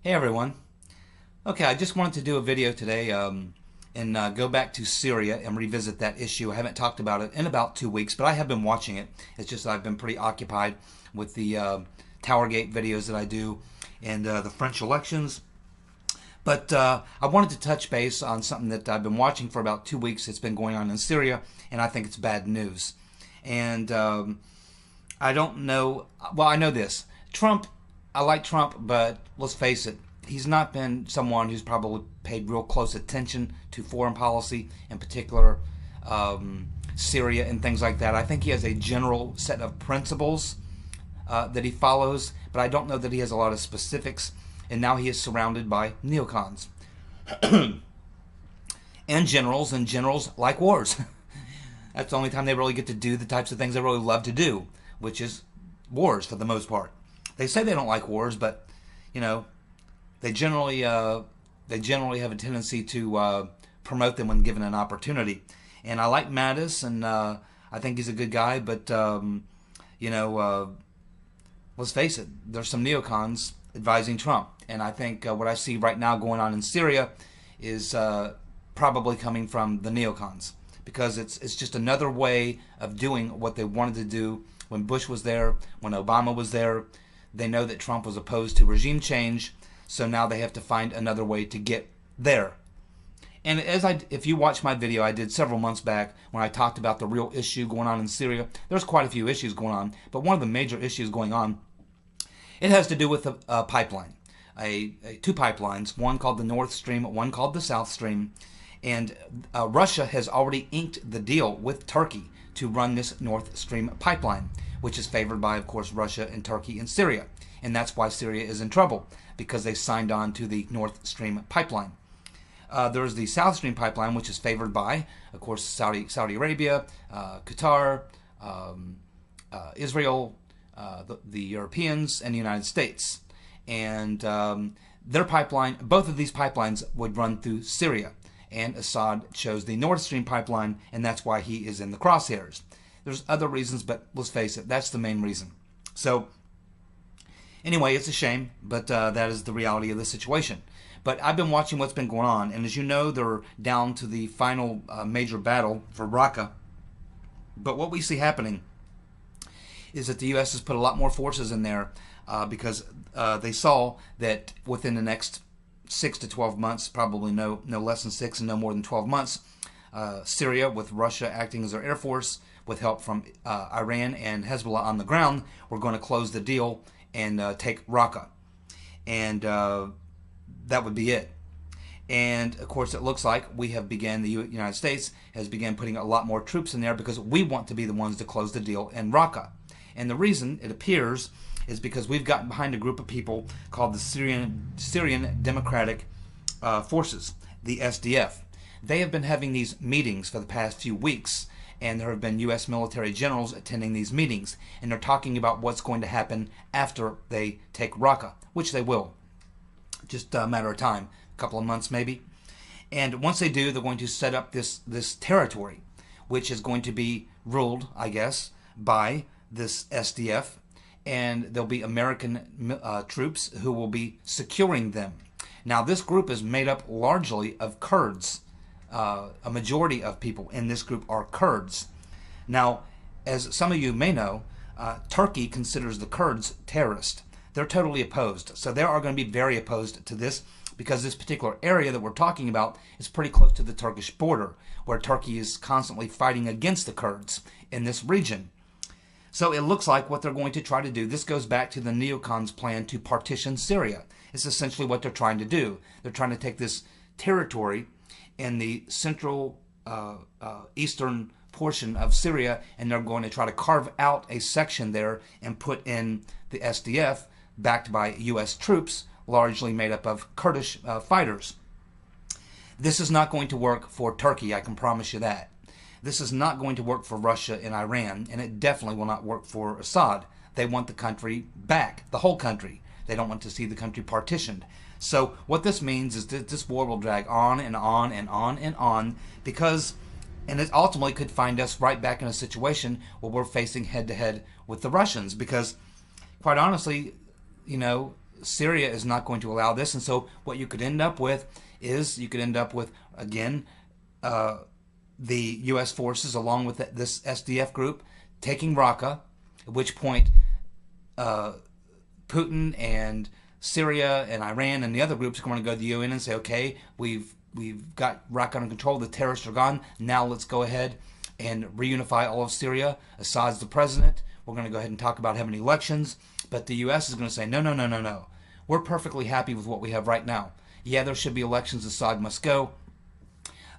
Hey everyone. Okay, I just wanted to do a video today and go back to Syria and revisit that issue. I haven't talked about it in about 2 weeks, but I have been watching it. It's just that I've been pretty occupied with the Towergate videos that I do and the French elections. But I wanted to touch base on something that I've been watching for about 2 weeks. It's been going on in Syria, and I think it's bad news. And I don't know, well, I know this. I like Trump, but let's face it, he's not been someone who's probably paid real close attention to foreign policy, in particular Syria and things like that. I think he has a general set of principles that he follows, but I don't know that he has a lot of specifics. And now he is surrounded by NeoCons and generals like wars. That's the only time they really get to do the types of things they really love to do, which is wars for the most part. They say they don't like wars, but you know, they generally have a tendency to promote them when given an opportunity. And I like Mattis, and I think he's a good guy, but let's face it, there's some neocons advising Trump, and I think what I see right now going on in Syria is probably coming from the neocons, because it's just another way of doing what they wanted to do when Bush was there, when Obama was there. They know that Trump was opposed to regime change, so now they have to find another way to get there. And if you watch my video I did several months back when I talked about the real issue going on in Syria, there's quite a few issues going on, but one of the major issues going on, it has to do with a pipeline, two pipelines, one called the North Stream, one called the South Stream, and Russia has already inked the deal with Turkey to run this North Stream pipeline, which is favored by, of course, Russia and Turkey and Syria. And that's why Syria is in trouble, because they signed on to the North Stream pipeline. There's the South Stream pipeline, which is favored by, of course, Saudi Arabia, Qatar, Israel, the Europeans, and the United States. And their pipeline, both of these pipelines would run through Syria. And Assad chose the Nord Stream pipeline, and that's why he is in the crosshairs. There's other reasons, but let's face it, that's the main reason. So, anyway, it's a shame, but that is the reality of the situation. But I've been watching what's been going on, and as you know, they're down to the final major battle for Raqqa. But what we see happening is that the U.S. has put a lot more forces in there because they saw that within the next 6 to 12 months, probably no less than 6 and no more than 12 months, Syria, with Russia acting as their air force, with help from Iran and Hezbollah on the ground, we're going to close the deal and take Raqqa. And that would be it. And of course, it looks like the United States has begun putting a lot more troops in there because we want to be the ones to close the deal in Raqqa. And the reason, it appears, is because we've gotten behind a group of people called the Syrian Democratic Forces, the SDF. They have been having these meetings for the past few weeks, and there have been U.S. military generals attending these meetings, and they're talking about what's going to happen after they take Raqqa, which they will. Just a matter of time, a couple of months maybe. And once they do, they're going to set up this territory, which is going to be ruled, I guess, by this SDF, and there'll be American troops who will be securing them. Now, this group is made up largely of Kurds. A majority of people in this group are Kurds. Now, as some of you may know, Turkey considers the Kurds terrorists. They're totally opposed. So they are going to be very opposed to this, because this particular area that we're talking about is pretty close to the Turkish border, where Turkey is constantly fighting against the Kurds in this region. So it looks like what they're going to try to do, this goes back to the neocons' plan to partition Syria. It's essentially what they're trying to do. They're trying to take this territory in the central eastern portion of Syria, and they're going to try to carve out a section there and put in the SDF, backed by U.S. troops, largely made up of Kurdish fighters. This is not going to work for Turkey, I can promise you that. This is not going to work for Russia and Iran, and it definitely will not work for Assad. They want the country back, the whole country. They don't want to see the country partitioned. So what this means is that this war will drag on and on and on and on, because, and it ultimately could find us right back in a situation where we're facing head-to-head with the Russians, because quite honestly, you know, Syria is not going to allow this, and so what you could end up with is again the U.S. forces along with this SDF group taking Raqqa, at which point Putin and Syria and Iran and the other groups are going to go to the UN and say, okay, we've got Raqqa under control, the terrorists are gone, now let's go ahead and reunify all of Syria. Assad's the president, we're going to go ahead and talk about having elections, but the U.S. is going to say, no, no, no, no, no. We're perfectly happy with what we have right now. Yeah, there should be elections, Assad must go,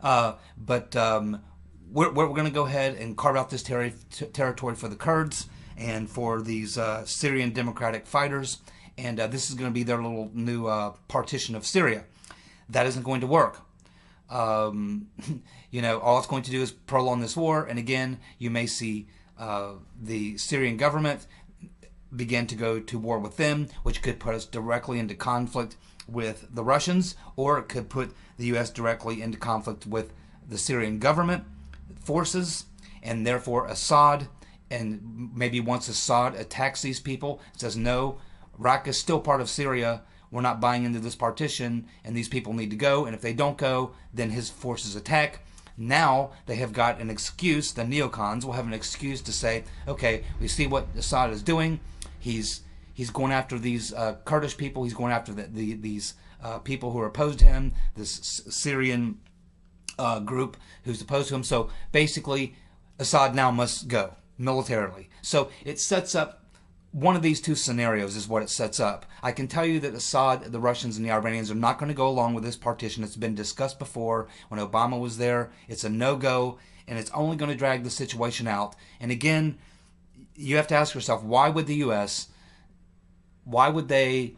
but we're going to go ahead and carve out this territory for the Kurds and for these Syrian democratic fighters, and this is going to be their little new partition of Syria. That isn't going to work. You know, all it's going to do is prolong this war, and again, you may see the Syrian government begin to go to war with them, which could put us directly into conflict with the Russians, or it could put the U.S. directly into conflict with the Syrian government forces, and therefore Assad. And maybe once Assad attacks these people, says, no, Raqqa is still part of Syria, we're not buying into this partition, and these people need to go, and if they don't go, then his forces attack. Now they have got an excuse, the NeoCons will have an excuse to say, okay, we see what Assad is doing, he's going after these Kurdish people, he's going after these people who are opposed to him, this Syrian group who's opposed to him, so basically Assad now must go militarily. So it sets up one of these two scenarios is what it sets up. I can tell you that Assad, the Russians, and the Iranians are not going to go along with this partition. It's been discussed before when Obama was there. It's a no-go, and it's only going to drag the situation out. And again, you have to ask yourself, why would the U.S., why would they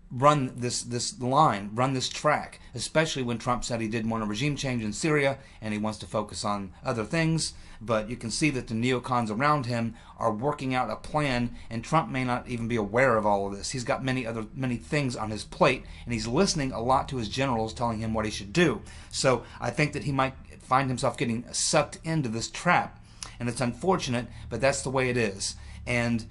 run this line, run this track, especially when Trump said he didn't want a regime change in Syria and he wants to focus on other things. But you can see that the neocons around him are working out a plan, and Trump may not even be aware of all of this. He's got many things on his plate, and he's listening a lot to his generals telling him what he should do. So I think that he might find himself getting sucked into this trap, and it's unfortunate, but that's the way it is. And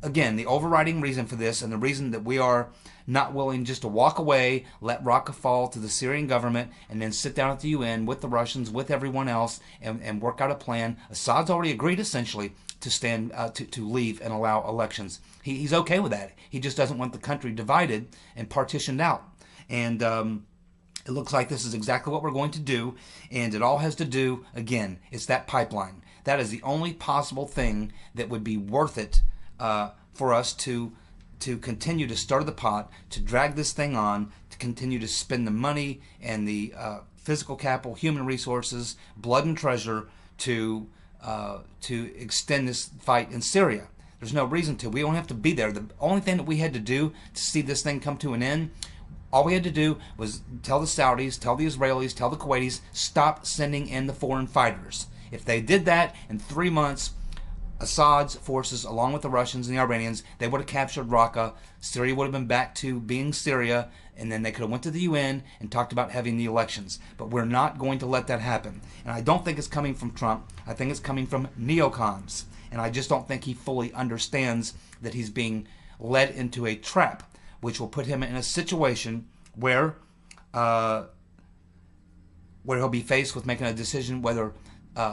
again, the overriding reason for this, and the reason that we are not willing just to walk away, let Raqqa fall to the Syrian government, and then sit down at the UN with the Russians, with everyone else, and work out a plan. Assad's already agreed, essentially, to stand to leave and allow elections. He's okay with that. He just doesn't want the country divided and partitioned out. And it looks like this is exactly what we're going to do, and it all has to do, again, it's that pipeline. That is the only possible thing that would be worth it for us to continue to stir the pot, to drag this thing on, to continue to spend the money and the physical capital, human resources, blood and treasure to extend this fight in Syria. There's no reason to. We don't have to be there. The only thing that we had to do to see this thing come to an end, all we had to do was tell the Saudis, tell the Israelis, tell the Kuwaitis, stop sending in the foreign fighters. If they did that in 3 months, Assad's forces, along with the Russians and the Iranians, they would have captured Raqqa. Syria would have been back to being Syria, and then they could have went to the UN and talked about having the elections. But we're not going to let that happen. And I don't think it's coming from Trump. I think it's coming from neocons. And I just don't think he fully understands that he's being led into a trap, which will put him in a situation where he'll be faced with making a decision whether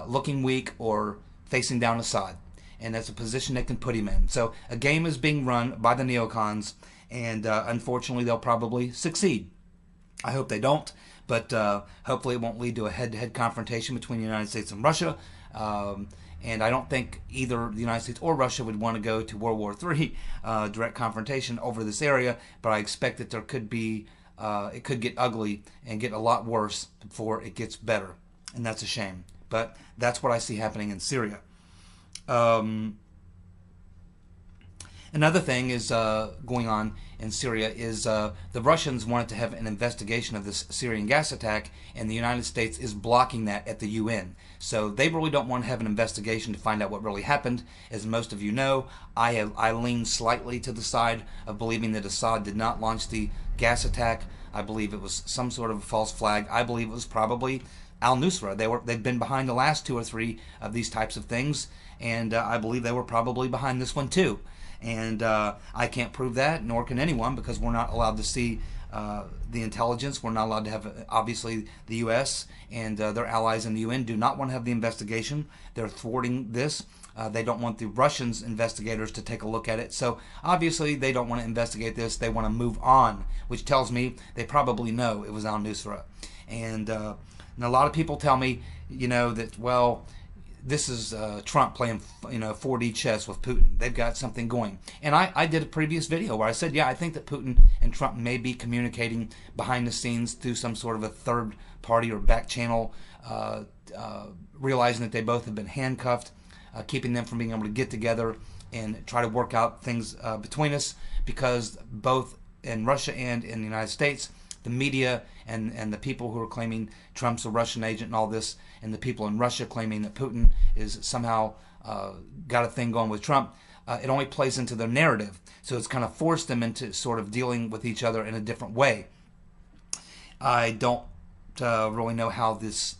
looking weak or facing down Assad. And that's a position that can put him in. So a game is being run by the neocons, and unfortunately they'll probably succeed. I hope they don't, but hopefully it won't lead to a head-to-head confrontation between the United States and Russia. And I don't think either the United States or Russia would want to go to World War III direct confrontation over this area, but I expect that there could be, it could get ugly and get a lot worse before it gets better. And that's a shame. But that's what I see happening in Syria. Another thing is going on in Syria is the Russians wanted to have an investigation of this Syrian gas attack, and the United States is blocking that at the UN. So they really don't want to have an investigation to find out what really happened. As most of you know, I lean slightly to the side of believing that Assad did not launch the gas attack. I believe it was some sort of a false flag. I believe it was probably al-Nusra. They've been behind the last 2 or 3 of these types of things, and I believe they were probably behind this one too. And I can't prove that, nor can anyone, because we're not allowed to see the intelligence. We're not allowed to have, obviously, the U.S. and their allies in the UN do not want to have the investigation. They're thwarting this. They don't want the Russians investigators to take a look at it. So obviously they don't want to investigate this. They want to move on, which tells me they probably know it was al-Nusra. And a lot of people tell me, that, well, this is Trump playing, 4D chess with Putin. They've got something going. And I did a previous video where I said, yeah, I think that Putin and Trump may be communicating behind the scenes through some sort of a third party or back channel, realizing that they both have been handcuffed, keeping them from being able to get together and try to work out things between us, because both in Russia and in the United States, the media and the people who are claiming Trump's a Russian agent and all this, and the people in Russia claiming that Putin is somehow got a thing going with Trump, it only plays into their narrative. So it's kind of forced them into sort of dealing with each other in a different way. I don't really know how this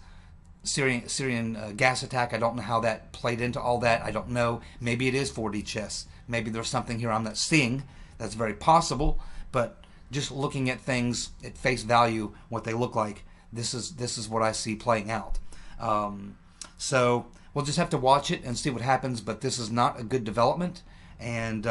Syrian gas attack, I don't know how that played into all that. I don't know. Maybe it is 4D chess. Maybe there's something here I'm not seeing. That's very possible. But just looking at things at face value, what they look like, this is what I see playing out. So we'll just have to watch it and see what happens. But this is not a good development. And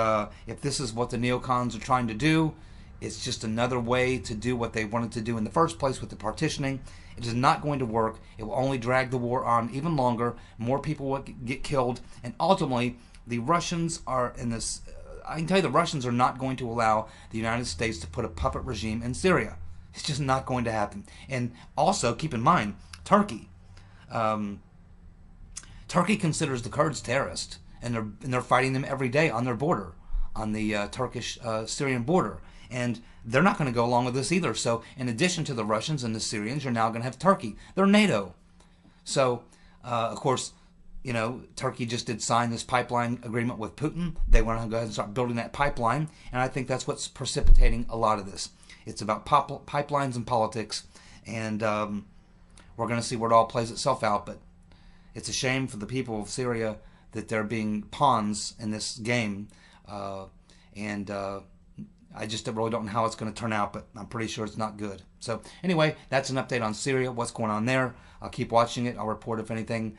if this is what the NeoCons are trying to do, it's just another way to do what they wanted to do in the first place with the partitioning. It is not going to work. It will only drag the war on even longer. More people will get killed. And ultimately, the Russians are in this... I can tell you the Russians are not going to allow the United States to put a puppet regime in Syria. It's just not going to happen. And also, keep in mind, Turkey. Turkey considers the Kurds terrorists. And they're fighting them every day on their border, on the Turkish-Syrian border. And they're not going to go along with this either. So in addition to the Russians and the Syrians, you're now going to have Turkey. They're NATO. So, of course, Turkey just did sign this pipeline agreement with Putin. They want to go ahead and start building that pipeline. And I think that's what's precipitating a lot of this. It's about pipelines and politics. And we're going to see where it all plays itself out. But it's a shame for the people of Syria that they're being pawns in this game. I just really don't know how it's going to turn out, but I'm pretty sure it's not good. So anyway, that's an update on Syria, what's going on there. I'll keep watching it. I'll report if anything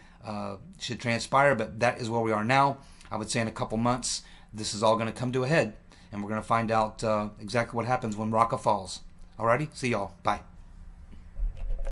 should transpire, but that is where we are now. I would say in a couple months, this is all going to come to a head, and we're going to find out exactly what happens when Raqqa falls. Alrighty? See y'all. Bye.